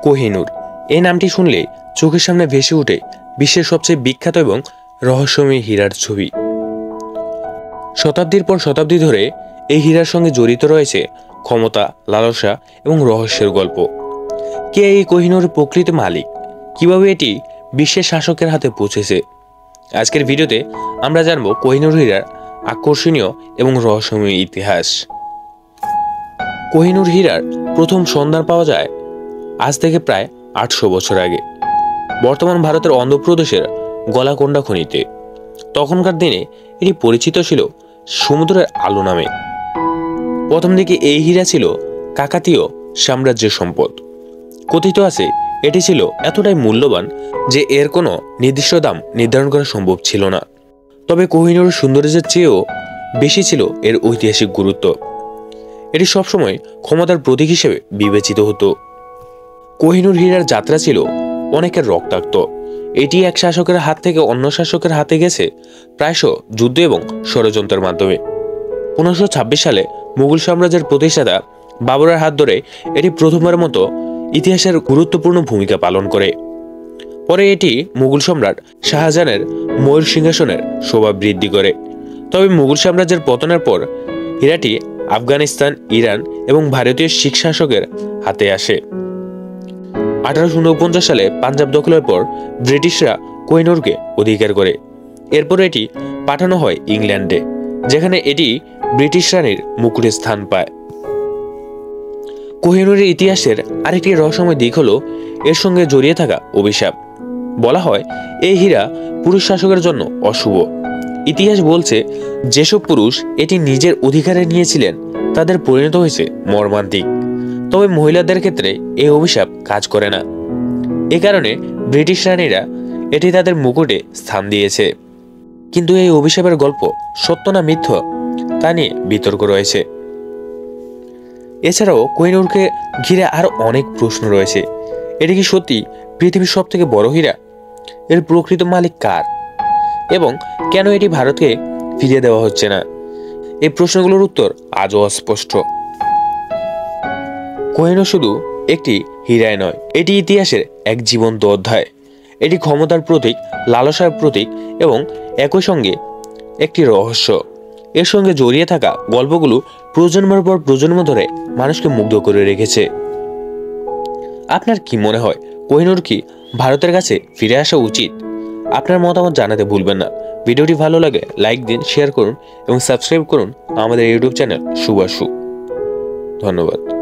কোহিনূর এই নামটি শুনলে চোখের সামনে ভেসে ওঠে বিশ্বের সবচেয়ে বিখ্যাত এবং রহস্যময় হীরার ছবি। শতাব্দীর পর শতাব্দী ধরে এই হীরার সঙ্গে জড়িত রয়েছে ক্ষমতা, লালসা এবং রহস্যের গল্প। কে এই কোহিনূরের প্রকৃত মালিক, কিভাবে এটি বিশ্বের শাসকের হাতে পৌঁছেছে? আজকের ভিডিওতে আমরা জানব কোহিনূর হীরার আকর্ষণীয় এবং রহস্যময় ইতিহাস। কোহিনূর হীরার প্রথম সন্ধান পাওয়া যায় আজ থেকে প্রায় 800 বছর আগে বর্তমান ভারতের অন্ধ্রপ্রদেশের গলাকোন্ডা খনিতে। তখনকার দিনে এটি পরিচিত ছিল সমুদ্রের আলো নামে। প্রথম দিকে এই হীরা ছিল কাকাতীয় সাম্রাজ্যের সম্পদ। কথিত আছে এটি ছিল এতটাই মূল্যবান যে এর কোনো নির্দিষ্ট দাম নির্ধারণ করা সম্ভব ছিল না। তবে কোহিনূরের সৌন্দর্যের চেয়েও বেশি ছিল এর ঐতিহাসিক গুরুত্ব। এটি সবসময় ক্ষমতার প্রতীক হিসেবে বিবেচিত হতো। কোহিনূর হীরার যাত্রা ছিল অনেকের রক্তাক্ত। এটি এক শাসকের হাত থেকে অন্য শাসকের হাতে গেছে প্রায়শ যুদ্ধ এবং ষড়যন্ত্রের মাধ্যমে। 1526 সালে মুঘল সাম্রাজ্যের প্রতিষ্ঠাতা বাবরের হাত ধরে এটি প্রথমবারের মতো ইতিহাসের গুরুত্বপূর্ণ ভূমিকা পালন করে। পরে এটি মুঘল সম্রাট শাহজাহানের ময়ূর সিংহাসনের শোভা বৃদ্ধি করে। তবে মুঘল সাম্রাজ্যের পতনের পর হীরাটি আফগানিস্তান, ইরান এবং ভারতীয় শিখ শাসকের হাতে আসে। 1849 সালে পাঞ্জাব দখলের পর ব্রিটিশরা কোহিনূরকে অধিকার করে। এরপর এটি পাঠানো হয় ইংল্যান্ডে, যেখানে এটি ব্রিটিশ রানীর মুকুটে স্থান পায়। কোহিনূরের ইতিহাসের আরেকটি রহস্যময় দিক হলো এর সঙ্গে জড়িয়ে থাকা অভিশাপ। বলা হয় এই হীরা পুরুষ শাসকের জন্য অশুভ। ইতিহাস বলছে যেসব পুরুষ এটি নিজের অধিকারে নিয়েছিলেন তাদের পরিণত হয়েছে মর্মান্তিক। তবে মহিলাদের ক্ষেত্রে এই অভিশাপ কাজ করে না। এ কারণে ব্রিটিশ রানীরা এটি তাদের মুকুটে স্থান দিয়েছে। কিন্তু এই অভিশাপের গল্প সত্য না মিথ্যা তা নিয়ে বিতর্ক রয়েছে। এছাড়াও কোহিনূরকে ঘিরে আরো অনেক প্রশ্ন রয়েছে। এটি কি সত্যি পৃথিবীর সব থেকে বড় হীরা? এর প্রকৃত মালিক কার এবং কেন এটি ভারতকে ফিরিয়ে দেওয়া হচ্ছে না? এই প্রশ্নগুলোর উত্তর আজও অস্পষ্ট। কোহিনূর শুধু একটি হীরাই নয়, এটি ইতিহাসের এক জীবন্ত অধ্যায়। এটি ক্ষমতার প্রতীক, লালসার প্রতীক এবং একই সঙ্গে একটি রহস্য। এর সঙ্গে জড়িয়ে থাকা গল্পগুলো প্রজন্মের পর প্রজন্ম ধরে মানুষকে মুগ্ধ করে রেখেছে। আপনার কি মনে হয়, কোহিনূর কি ভারতের কাছে ফিরে আসা উচিত? আপনার মতামত জানাতে ভুলবেন না। ভিডিওটি ভালো লাগে লাইক দিন, শেয়ার করুন এবং সাবস্ক্রাইব করুন আমাদের ইউটিউব চ্যানেল সুভাষু। ধন্যবাদ।